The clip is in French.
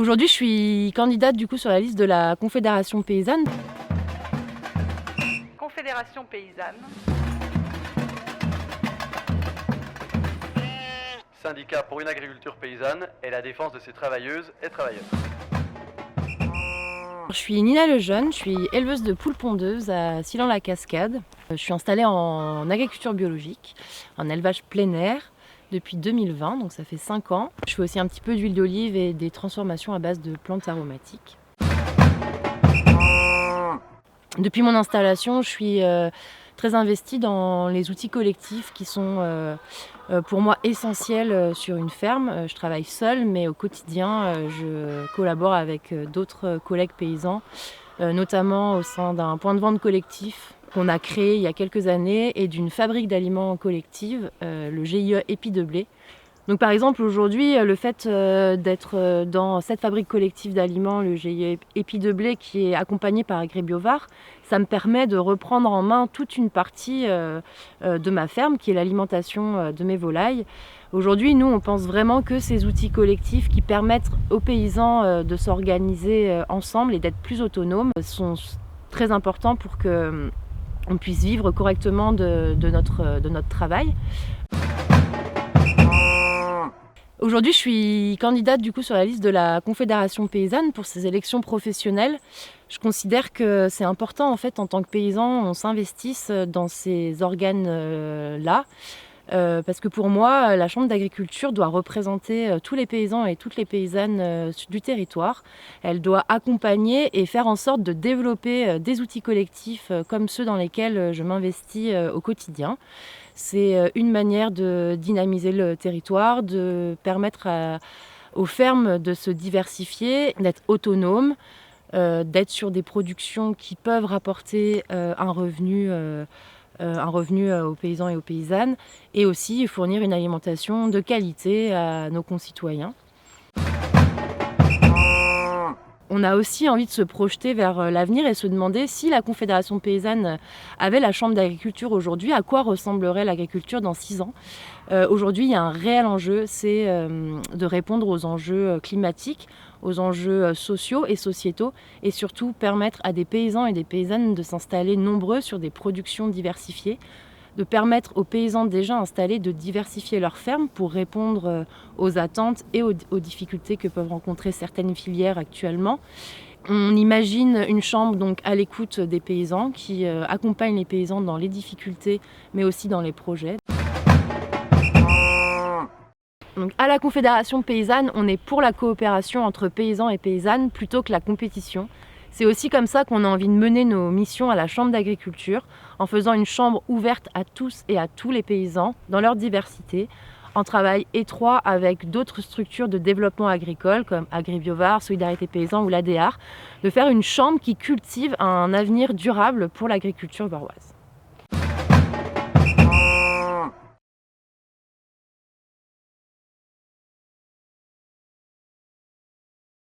Aujourd'hui, je suis candidate du coup sur la liste de la Confédération paysanne. Confédération paysanne. Syndicat pour une agriculture paysanne et la défense de ses travailleuses et travailleurs. Je suis Nina Lejeune, je suis éleveuse de poules pondeuses à Sillan-la-Cascade. Je suis installée en agriculture biologique, en élevage plein air depuis 2020, donc ça fait 5 ans. Je fais aussi un petit peu d'huile d'olive et des transformations à base de plantes aromatiques. Depuis mon installation, je suis très investie dans les outils collectifs qui sont pour moi essentiels sur une ferme. Je travaille seule, mais au quotidien, je collabore avec d'autres collègues paysans, notamment au sein d'un point de vente collectif qu'on a créé il y a quelques années et d'une fabrique d'aliments collective, le GIE Épi de Blé. Donc par exemple aujourd'hui, le fait d'être dans cette fabrique collective d'aliments, le GIE Épi de Blé, qui est accompagné par AgriBioVar, ça me permet de reprendre en main toute une partie de ma ferme, qui est l'alimentation de mes volailles. Aujourd'hui, nous, on pense vraiment que ces outils collectifs qui permettent aux paysans de s'organiser ensemble et d'être plus autonomes sont très importants pour qu'on puisse vivre correctement de notre travail. Aujourd'hui, je suis candidate du coup sur la liste de la Confédération paysanne pour ces élections professionnelles. Je considère que c'est important en fait en tant que paysan, on s'investisse dans ces organes-là. Parce que pour moi, la Chambre d'agriculture doit représenter tous les paysans et toutes les paysannes du territoire. Elle doit accompagner et faire en sorte de développer des outils collectifs comme ceux dans lesquels je m'investis au quotidien. C'est une manière de dynamiser le territoire, de permettre aux fermes de se diversifier, d'être autonomes, d'être sur des productions qui peuvent rapporter un revenu aux paysans et aux paysannes, et aussi fournir une alimentation de qualité à nos concitoyens. On a aussi envie de se projeter vers l'avenir et se demander si la Confédération paysanne avait la Chambre d'agriculture aujourd'hui, à quoi ressemblerait l'agriculture dans 6 ans. Aujourd'hui, il y a un réel enjeu, c'est de répondre aux enjeux climatiques, aux enjeux sociaux et sociétaux, et surtout permettre à des paysans et des paysannes de s'installer nombreux sur des productions diversifiées, de permettre aux paysans déjà installés de diversifier leurs fermes pour répondre aux attentes et aux difficultés que peuvent rencontrer certaines filières actuellement. On imagine une chambre donc à l'écoute des paysans qui accompagne les paysans dans les difficultés mais aussi dans les projets. Donc à la Confédération paysanne, on est pour la coopération entre paysans et paysannes plutôt que la compétition. C'est aussi comme ça qu'on a envie de mener nos missions à la Chambre d'agriculture, en faisant une chambre ouverte à tous et à tous les paysans dans leur diversité, en travail étroit avec d'autres structures de développement agricole comme AgriBioVar, Solidarité Paysan ou l'ADR, de faire une chambre qui cultive un avenir durable pour l'agriculture varoise.